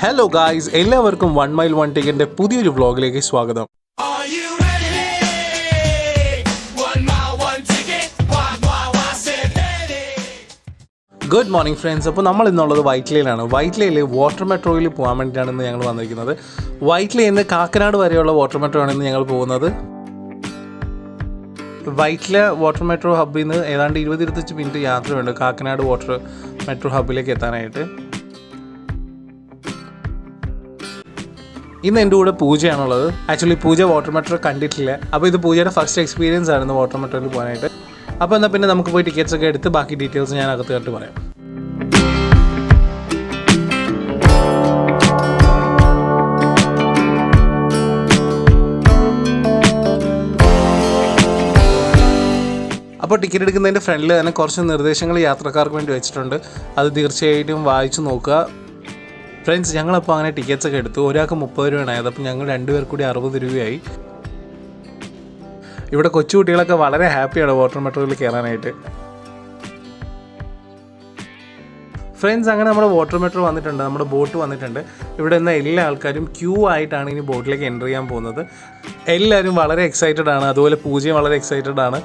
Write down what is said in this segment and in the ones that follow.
Hello guys, എല്ലാവർക്കും 1 mile 1 ടിക്കറ്റിൻ്റെ പുതിയൊരു വ്ളോഗിലേക്ക് സ്വാഗതം. Good morning friends. അപ്പോൾ നമ്മൾ ഇന്നുള്ളത് വൈറ്റ്ലയിലാണ്. വൈറ്റ്ലയിൽ വാട്ടർ മെട്രോയിൽ പോകാൻ വേണ്ടിയിട്ടാണ് ഇന്ന് ഞങ്ങൾ വന്നിരിക്കുന്നത്. വൈറ്റ്ലയിൽ നിന്ന് കാക്കനാട് വരെയുള്ള വാട്ടർ മെട്രോ ആണ് ഇന്ന് ഞങ്ങൾ പോകുന്നത്. വൈറ്റ്ല വാട്ടർ മെട്രോ ഹബ്ബിൽ നിന്ന് ഏതാണ്ട് 20-25 മിനിറ്റ് യാത്രയുണ്ട് കാക്കനാട് വാട്ടർ മെട്രോ ഹബ്ബിലേക്ക് എത്താനായിട്ട്. ഇന്ന് എൻ്റെ കൂടെ പൂജയാണുള്ളത്. ആക്ച്വലി പൂജ വാട്ടർ മെട്രോ കണ്ടിട്ടില്ല. അപ്പോൾ ഇത് പൂജയുടെ ഫസ്റ്റ് എക്സ്പീരിയൻസ് ആയിരുന്നു വാട്ടർ മെട്രോയിൽ പോകാനായിട്ട്. അപ്പോൾ എന്നാൽ പിന്നെ നമുക്ക് പോയി ടിക്കറ്റ്സ് ഒക്കെ എടുത്ത് ബാക്കി ഡീറ്റെയിൽസ് ഞാൻ അകത്ത് കണ്ടിട്ട് പറയാം. അപ്പോൾ ടിക്കറ്റ് എടുക്കുന്നതിൻ്റെ ഫ്രണ്ടിൽ തന്നെ കുറച്ച് നിർദ്ദേശങ്ങൾ യാത്രക്കാർക്ക് വേണ്ടി വെച്ചിട്ടുണ്ട്. അത് തീർച്ചയായിട്ടും വായിച്ചു നോക്കുക. ഫ്രണ്ട്സ്, ഞങ്ങളപ്പോൾ അങ്ങനെ ടിക്കറ്റ്സ് ഒക്കെ എടുത്തു. ഒരാൾക്ക് 30 രൂപയാണ് ആയത്. അപ്പോൾ ഞങ്ങൾ 2 പേർ കൂടി 60 രൂപയായി. ഇവിടെ കൊച്ചുകുട്ടികളൊക്കെ വളരെ ഹാപ്പിയാണ് വാട്ടർ മെട്രോയിൽ കയറാനായിട്ട്. ഫ്രണ്ട്സ്, അങ്ങനെ നമ്മുടെ വാട്ടർ മെട്രോ വന്നിട്ടുണ്ട്, നമ്മുടെ ബോട്ട് വന്നിട്ടുണ്ട്. ഇവിടെ നിന്ന് എല്ലാ ആൾക്കാരും ക്യൂ ആയിട്ടാണ് ഇനി ബോട്ടിലേക്ക് എൻ്റർ ചെയ്യാൻ പോകുന്നത്. എല്ലാവരും വളരെ എക്സൈറ്റഡ് ആണ്. അതുപോലെ പൂജയും വളരെ എക്സൈറ്റഡ് ആണ്.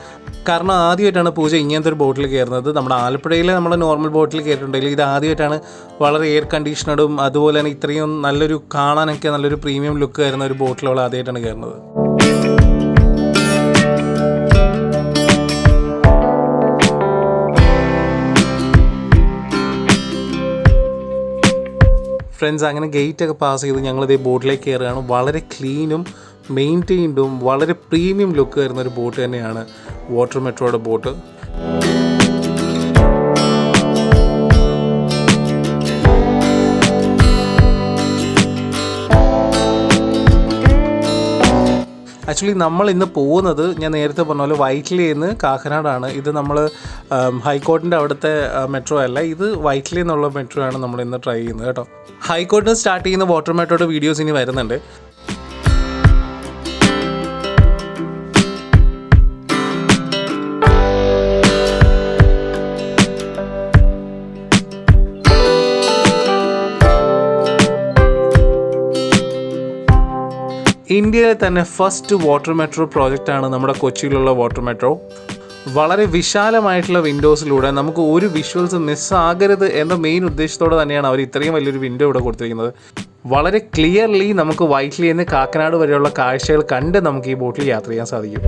കാരണം ആദ്യമായിട്ടാണ് പൂജ ഇങ്ങനത്തെ ഒരു ബോട്ടിൽ കയറുന്നത്. നമ്മുടെ ആലപ്പുഴയിൽ നമ്മൾ നോർമൽ ബോട്ടിൽ കയറിയിട്ടുണ്ടെങ്കിൽ ഇത് ആദ്യമായിട്ടാണ് വളരെ എയർ കണ്ടീഷണറും അതുപോലെ തന്നെ ഇത്രയും നല്ലൊരു കാണാനൊക്കെ നല്ലൊരു പ്രീമിയം ലുക്ക് വരുന്ന ഒരു ബോട്ടിൽ അവൾ ആദ്യമായിട്ടാണ് കയറുന്നത്. ഫ്രണ്ട്സ്, അങ്ങനെ ഗേറ്റൊക്കെ പാസ് ചെയ്ത് ഞങ്ങളിതേ ബോട്ടിലേക്ക് കയറുകയാണ്. വളരെ ക്ലീനും മെയിൻറ്റെയിൻഡും വളരെ പ്രീമിയം ലുക്ക് വരുന്ന ഒരു ബോട്ട് തന്നെയാണ് വാട്ടർ മെട്രോയുടെ ബോട്ട്. ആക്ച്വലി നമ്മൾ ഇന്ന് പോകുന്നത് ഞാൻ നേരത്തെ പറഞ്ഞ പോലെ വൈറ്റ്ലയിൽ നിന്ന് കാക്കനാടാണ്. ഇത് നമ്മൾ ഹൈക്കോർട്ടിൻ്റെ അവിടുത്തെ മെട്രോ അല്ല, ഇത് വൈറ്റ്ലയിൽ നിന്നുള്ള മെട്രോ ആണ് നമ്മൾ ഇന്ന് ട്രൈ ചെയ്യുന്നത് കേട്ടോ. ഹൈക്കോർട്ടിൽ സ്റ്റാർട്ട് ചെയ്യുന്ന വാട്ടർ മെട്രോയുടെ വീഡിയോസ് ഇനി വരുന്നുണ്ട്. ഇന്ത്യയിലെ തന്നെ ഫസ്റ്റ് വാട്ടർ മെട്രോ പ്രോജക്റ്റാണ് നമ്മുടെ കൊച്ചിയിലുള്ള വാട്ടർ മെട്രോ. വളരെ വിശാലമായിട്ടുള്ള വിൻഡോസിലൂടെ നമുക്ക് ഒരു വിഷ്വൽസ് മിസ്സാകരുത് എന്ന മെയിൻ ഉദ്ദേശത്തോടെ തന്നെയാണ് അവർ ഇത്രയും വലിയൊരു വിൻഡോ ഇവിടെ കൊടുത്തിരിക്കുന്നത്. വളരെ ക്ലിയർലി നമുക്ക് വൈറ്റ്ലയിൽ നിന്ന് കാക്കനാട് വരെയുള്ള കാഴ്ചകൾ കണ്ട് നമുക്ക് ഈ ബോട്ടിൽ യാത്ര ചെയ്യാൻ സാധിക്കും.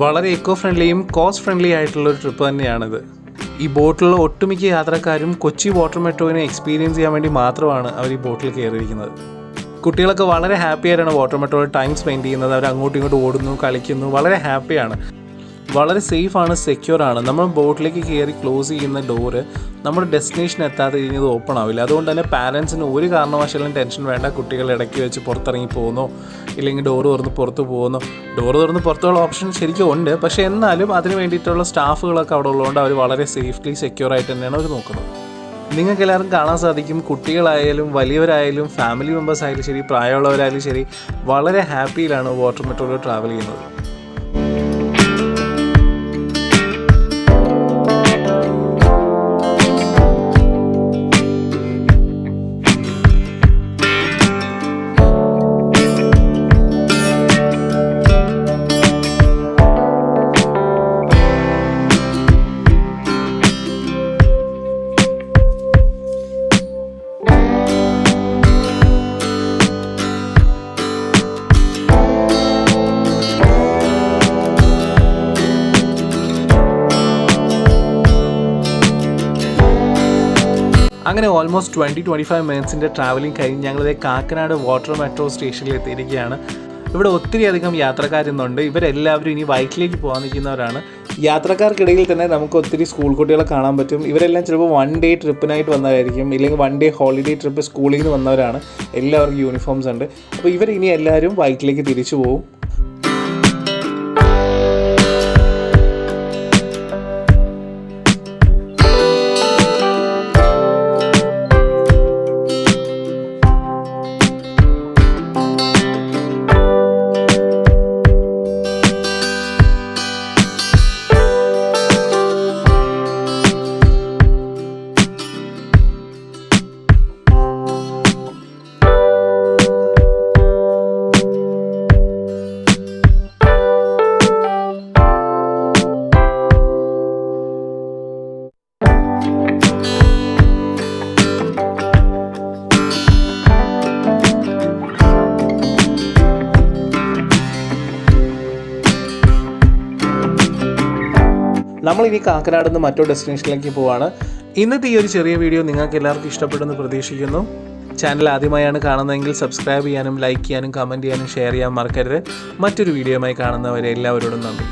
വളരെ എക്കോ ഫ്രണ്ട്ലിയും കോസ്റ്റ് ഫ്രണ്ട്ലി ആയിട്ടുള്ളൊരു ട്രിപ്പ് തന്നെയാണിത്. ഈ ബോട്ടിലുള്ള ഒട്ടുമിക്ക യാത്രക്കാരും കൊച്ചി വാട്ടർ മെട്രോയിനെ എക്സ്പീരിയൻസ് ചെയ്യാൻ വേണ്ടി മാത്രമാണ് അവർ ഈ ബോട്ടിൽ കയറിയിരിക്കുന്നത്. കുട്ടികളൊക്കെ വളരെ ഹാപ്പി ആയിട്ടാണ് വാട്ടർ മെട്രോയിൽ ടൈം സ്പെൻഡ് ചെയ്യുന്നത്. അവർ അങ്ങോട്ടും ഇങ്ങോട്ടും ഓടുന്നു, കളിക്കുന്നു, വളരെ ഹാപ്പിയാണ്. വളരെ സേഫാണ്, സെക്യൂറാണ്. നമ്മൾ ബോട്ടിലേക്ക് കയറി ക്ലോസ് ചെയ്യുന്ന ഡോറ് നമ്മുടെ ഡെസ്റ്റിനേഷൻ എത്താതെ കഴിഞ്ഞത് ഓപ്പൺ ആവില്ല. അതുകൊണ്ട് തന്നെ പാരൻസിന് ഒരു കാരണവശാലും ടെൻഷൻ വേണ്ട. കുട്ടികൾ ഇടയ്ക്ക് വെച്ച് പുറത്തിറങ്ങി പോകുന്നോ ഇല്ലെങ്കിൽ ഡോറ് തുറന്ന് പുറത്ത് പോകുന്നോ. ഡോറ് തുറന്ന് പുറത്തുള്ള ഓപ്ഷൻ ശരിക്കും ഉണ്ട്, പക്ഷേ എന്നാലും അതിന് വേണ്ടിയിട്ടുള്ള സ്റ്റാഫുകളൊക്കെ അവിടെ ഉള്ളതുകൊണ്ട് അവർ വളരെ സേഫ്ലി സെക്യൂറായിട്ട് തന്നെയാണ് അവർ നോക്കുന്നത്. നിങ്ങൾക്ക് എല്ലാവരും കാണാൻ സാധിക്കും, കുട്ടികളായാലും വലിയവരായാലും ഫാമിലി മെമ്പേഴ്സ് ആയാലും ശരി, പ്രായമുള്ളവരായാലും ശരി, വളരെ ഹാപ്പിയിലാണ് വാട്ടർ മെട്രോയിൽ ട്രാവൽ ചെയ്യുന്നത്. അങ്ങനെ ഓൾമോസ്റ്റ് 20-25 മിനിറ്റ്സിൻ്റെ ട്രാവലിംഗ് കഴിഞ്ഞ് ഞങ്ങളിത് കാക്കനാട് വാട്ടർ മെട്രോ സ്റ്റേഷനിൽ എത്തിയിരിക്കുകയാണ്. ഇവിടെ ഒത്തിരി അധികം യാത്രക്കാരുന്നുണ്ട്. ഇവരെല്ലാവരും ഇനി വൈറ്റിലേക്ക് പോകാൻ നിൽക്കുന്നവരാണ്. യാത്രക്കാർക്കിടയിൽ തന്നെ നമുക്ക് ഒത്തിരി സ്കൂൾ കുട്ടികളെ കാണാൻ പറ്റും. ഇവരെല്ലാം ചിലപ്പോൾ 1 ഡേ ട്രിപ്പിനായിട്ട് വന്നതായിരിക്കും, ഇല്ലെങ്കിൽ 1 ഡേ ഹോളിഡേ ട്രിപ്പ് സ്കൂളിൽ നിന്ന് വന്നവരാണ്. എല്ലാവർക്കും യൂണിഫോംസ് ഉണ്ട്. അപ്പോൾ ഇവർ ഇനി എല്ലാവരും വൈറ്റിലേക്ക് തിരിച്ചു പോകും. നമ്മളിനി കാക്കനാട് നിന്ന് മറ്റൊരു ഡെസ്റ്റിനേഷനിലേക്ക് പോവാണ്. ഇന്നത്തെ ഈ ഒരു ചെറിയ വീഡിയോ നിങ്ങൾക്ക് എല്ലാവർക്കും ഇഷ്ടപ്പെടുമെന്ന് പ്രതീക്ഷിക്കുന്നു. ചാനൽ ആദ്യമായാണ് കാണുന്നതെങ്കിൽ സബ്സ്ക്രൈബ് ചെയ്യാനും ലൈക്ക് ചെയ്യാനും കമൻറ്റ് ചെയ്യാനും ഷെയർ ചെയ്യാൻ മറക്കരുത്. മറ്റൊരു വീഡിയോയുമായി കാണുന്നവരെ എല്ലാവരോടും നന്ദി.